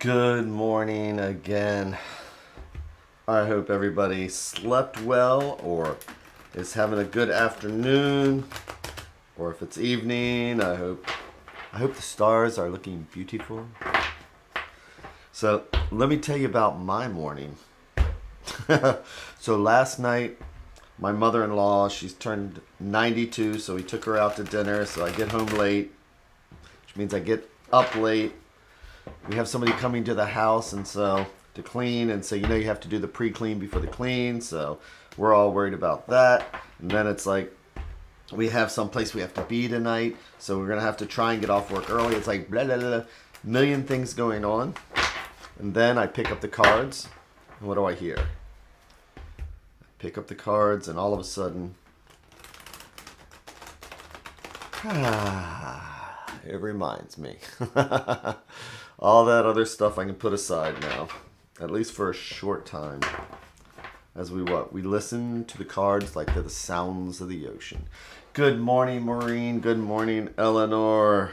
Good morning again. I hope everybody slept well or is having a good afternoon, or if it's evening, I hope the stars are looking beautiful. So let me tell you about my morning. So last night, my mother-in-law, she's turned 92, so we took her out to dinner. So I get home late, which means I get up late. We have somebody coming to the house, and so to clean, and so you have to do the pre-clean before the clean, so we're all worried about that. And then it's like we have some place we have to be tonight, so we're gonna have to try and get off work early. It's like blah blah blah, million things going on. And then I pick up the cards, and what do I hear? I pick up the cards, and all of a sudden, it reminds me. All that other stuff I can put aside now, at least for a short time. As we listen to the cards like they're the sounds of the ocean. Good morning, Maureen. Good morning, Eleanor.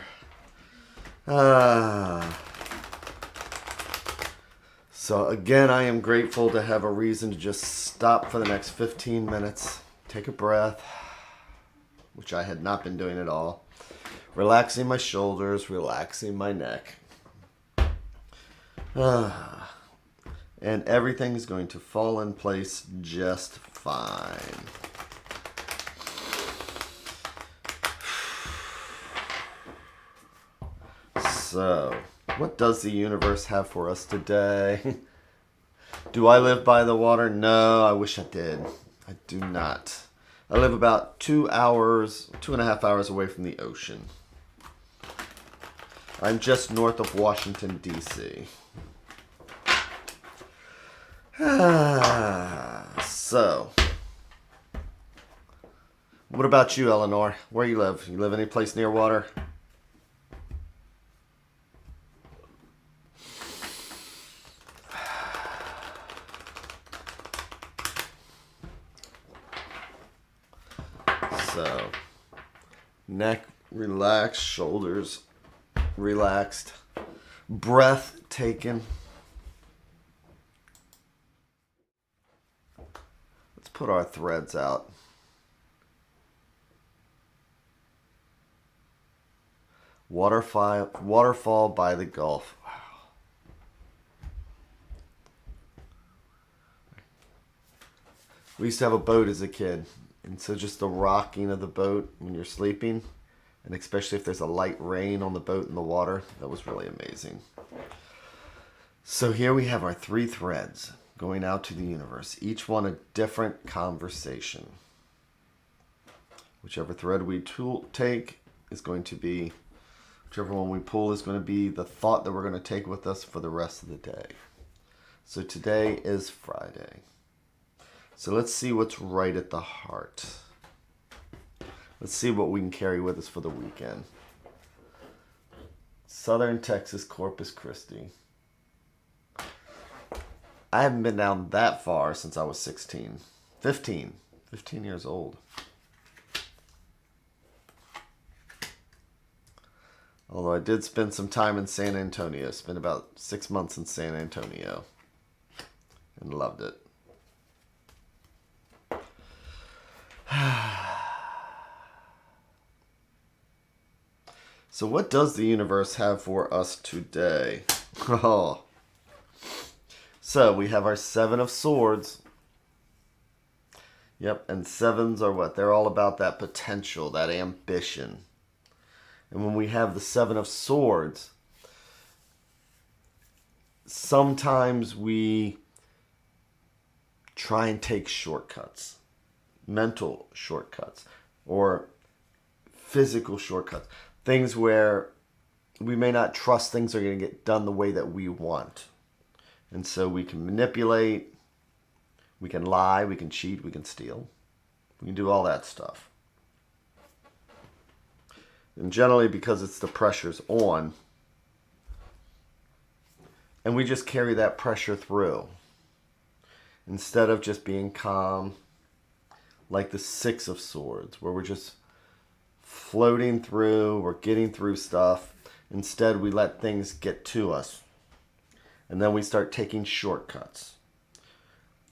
So again, I am grateful to have a reason to just stop for the next 15 minutes, take a breath, which I had not been doing at all. Relaxing my shoulders, relaxing my neck. And everything's going to fall in place just fine. So, what does the universe have for us today? Do I live by the water? No, I wish I did. I do not. I live about 2.5 hours away from the ocean. I'm just north of Washington, D.C. So, what about you, Eleanor? Where you live? You live any place near water? So, neck relaxed, shoulders relaxed, breath taken. Let's put our threads out. Waterfall by the Gulf. Wow. We used to have a boat as a kid, and so just the rocking of the boat when you're sleeping, and especially if there's a light rain on the boat in the water, that was really amazing. So here we have our 3 threads going out to the universe, each one a different conversation. Whichever thread we take is going to be, whichever one we pull is going to be the thought that we're going to take with us for the rest of the day. So today is Friday. So let's see what's right at the heart. Let's see what we can carry with us for the weekend. Southern Texas, Corpus Christi. I haven't been down that far since I was 15 years old. Although I did spend some time in San Antonio. Spent about 6 months in San Antonio. And loved it. So what does the universe have for us today? Oh. So we have our 7 of Swords. Yep, and 7s are what? They're all about that potential, that ambition. And when we have the 7 of Swords, sometimes we try and take shortcuts. Mental shortcuts. Or physical shortcuts. Things where we may not trust things are going to get done the way that we want. And so we can manipulate, we can lie, we can cheat, we can steal. We can do all that stuff. And generally because it's the pressure's on, and we just carry that pressure through. Instead of just being calm, like the 6 of Swords, where we're just floating through, we're getting through stuff. Instead, we let things get to us. And then we start taking shortcuts.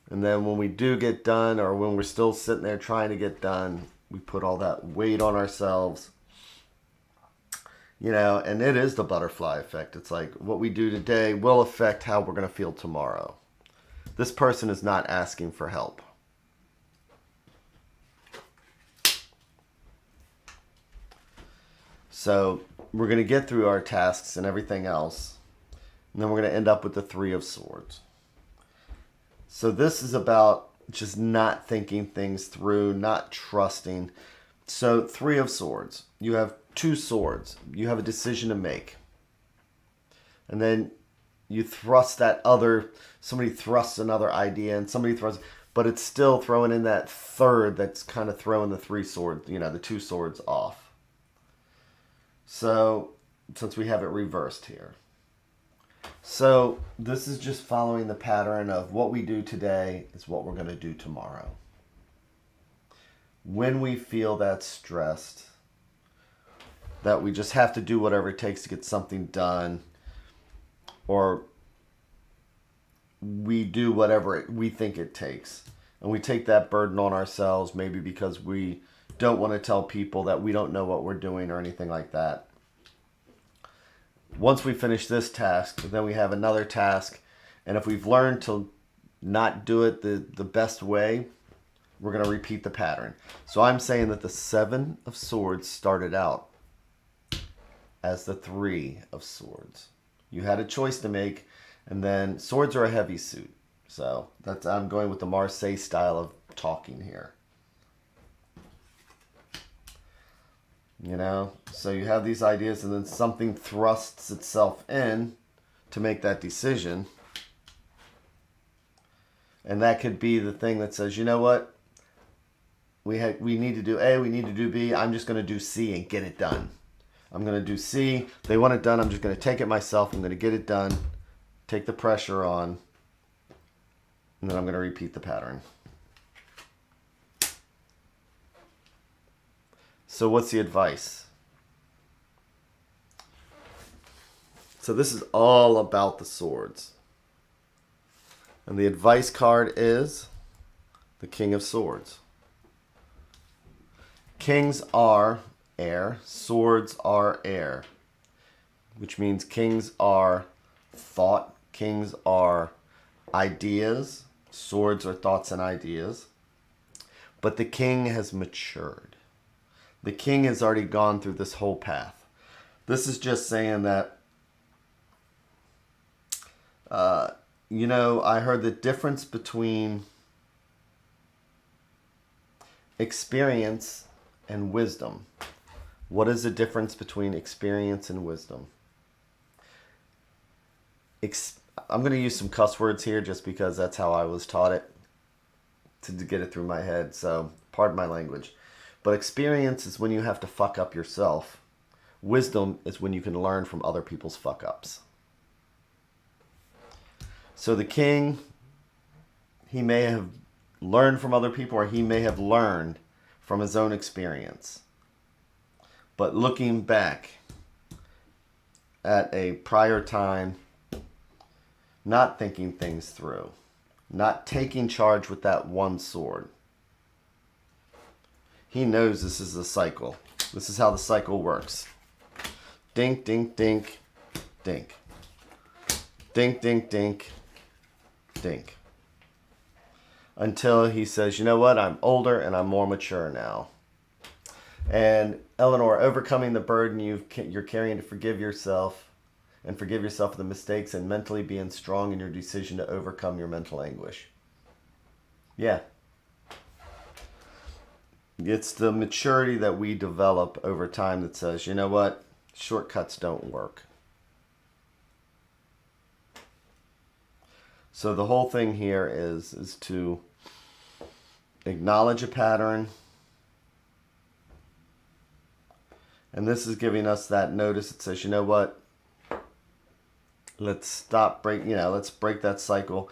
And then when we do get done, or when we're still sitting there trying to get done, we put all that weight on ourselves. You know, and it is the butterfly effect. It's like what we do today will affect how we're going to feel tomorrow. This person is not asking for help. So we're going to get through our tasks and everything else. And then we're going to end up with the Three of Swords. So this is about just not thinking things through, not trusting. So Three of Swords. You have two swords. You have a decision to make. And then you thrust that other, somebody thrusts another idea and somebody thrusts, but it's still throwing in that third that's kind of throwing the three swords, you know, the two swords off. So, since we have it reversed here. So, this is just following the pattern of what we do today is what we're going to do tomorrow. When we feel that stressed, that we just have to do whatever it takes to get something done, or we do whatever we think it takes, and we take that burden on ourselves, maybe because we don't want to tell people that we don't know what we're doing or anything like that. Once we finish this task, then we have another task, and if we've learned to not do it the best way, we're going to repeat the pattern. So I'm saying that the Seven of Swords started out as the Three of Swords. You had a choice to make, and then swords are a heavy suit. So that's, I'm going with the Marseille style of talking here. You know, so you have these ideas, and then something thrusts itself in to make that decision. And that could be the thing that says, you know what? We need to do A, we need to do B. I'm just going to do C and get it done. I'm going to do C. They want it done. I'm just going to take it myself. I'm going to get it done. Take the pressure on. And then I'm going to repeat the pattern. So what's the advice? So this is all about the swords. And the advice card is the King of Swords. Kings are air, swords are air, which means kings are thought, kings are ideas, swords are thoughts and ideas. But the king has matured. The king has already gone through this whole path. This is just saying that, you know, I heard the difference between experience and wisdom. What is the difference between experience and wisdom? I'm going to use some cuss words here just because that's how I was taught it to get it through my head. So, pardon my language. But experience is when you have to fuck up yourself. Wisdom is when you can learn from other people's fuck ups. So the king, he may have learned from other people, or he may have learned from his own experience. But looking back at a prior time, not thinking things through, not taking charge with that one sword. He knows this is a cycle. This is how the cycle works. Dink, dink, dink, dink. Dink, dink, dink, dink. Until he says, you know what, I'm older and I'm more mature now. And Eleanor, overcoming the burden you're carrying to forgive yourself, and forgive yourself for the mistakes, and mentally being strong in your decision to overcome your mental anguish. Yeah. It's the maturity that we develop over time that says, you know what, shortcuts don't work. So the whole thing here is to acknowledge a pattern. And this is giving us that notice that says, you know what, let's let's break that cycle.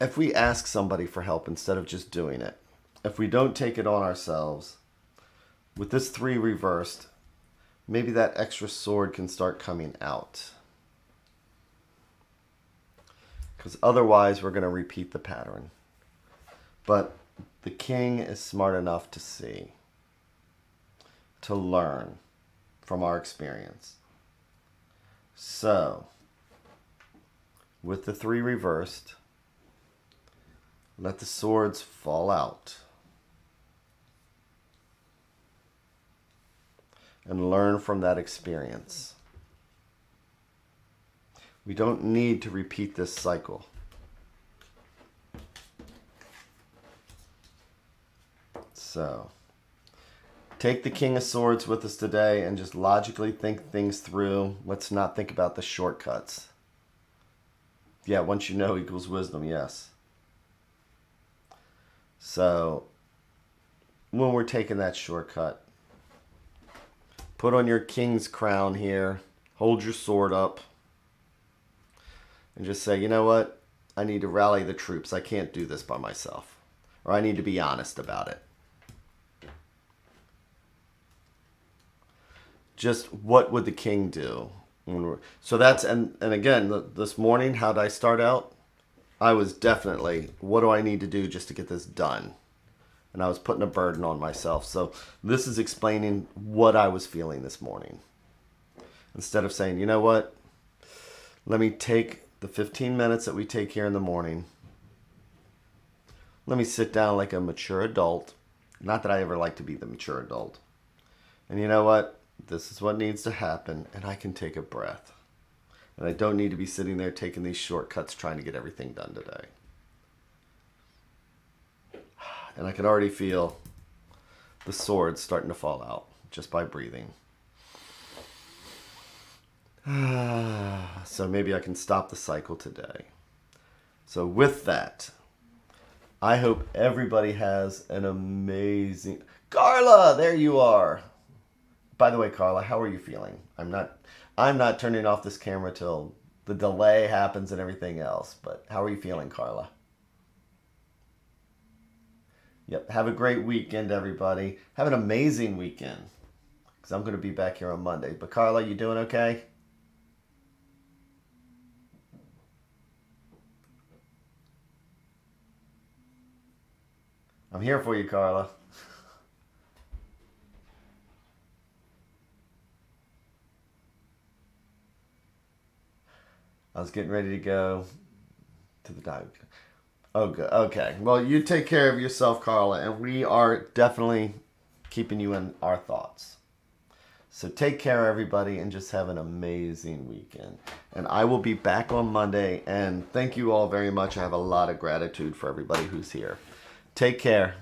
If we ask somebody for help instead of just doing it, if we don't take it on ourselves, with this 3 reversed, maybe that extra sword can start coming out. Because otherwise we're going to repeat the pattern. But the king is smart enough to see, to learn from our experience. So, with the 3 reversed, let the swords fall out. And learn from that experience. We don't need to repeat this cycle. So, take the King of Swords with us today and just logically think things through. Let's not think about the shortcuts. Yeah, once you know equals wisdom, yes. So, when we're taking that shortcut, put on your king's crown here, hold your sword up, and just say, you know what? I need to rally the troops. I can't do this by myself. Or I need to be honest about it. Just what would the king do? So that's, and again, this morning, how did I start out? I was definitely, what do I need to do just to get this done? And I was putting a burden on myself. So this is explaining what I was feeling this morning. Instead of saying, you know what? Let me take the 15 minutes that we take here in the morning. Let me sit down like a mature adult. Not that I ever like to be the mature adult. And you know what? This is what needs to happen, and I can take a breath. And I don't need to be sitting there taking these shortcuts trying to get everything done today. And I can already feel the swords starting to fall out just by breathing. So maybe I can stop the cycle today. So with that, I hope everybody has an amazing... Carla, there you are. By the way, Carla, how are you feeling? I'm not turning off this camera till the delay happens and everything else. But how are you feeling, Carla? Yep. Have a great weekend, everybody. Have an amazing weekend. Because I'm going to be back here on Monday. But Carla, you doing okay? I'm here for you, Carla. I was getting ready to go to the dive. Oh, good. Okay. Well, you take care of yourself, Carla, and we are definitely keeping you in our thoughts. So take care, everybody, and just have an amazing weekend. And I will be back on Monday, and thank you all very much. I have a lot of gratitude for everybody who's here. Take care.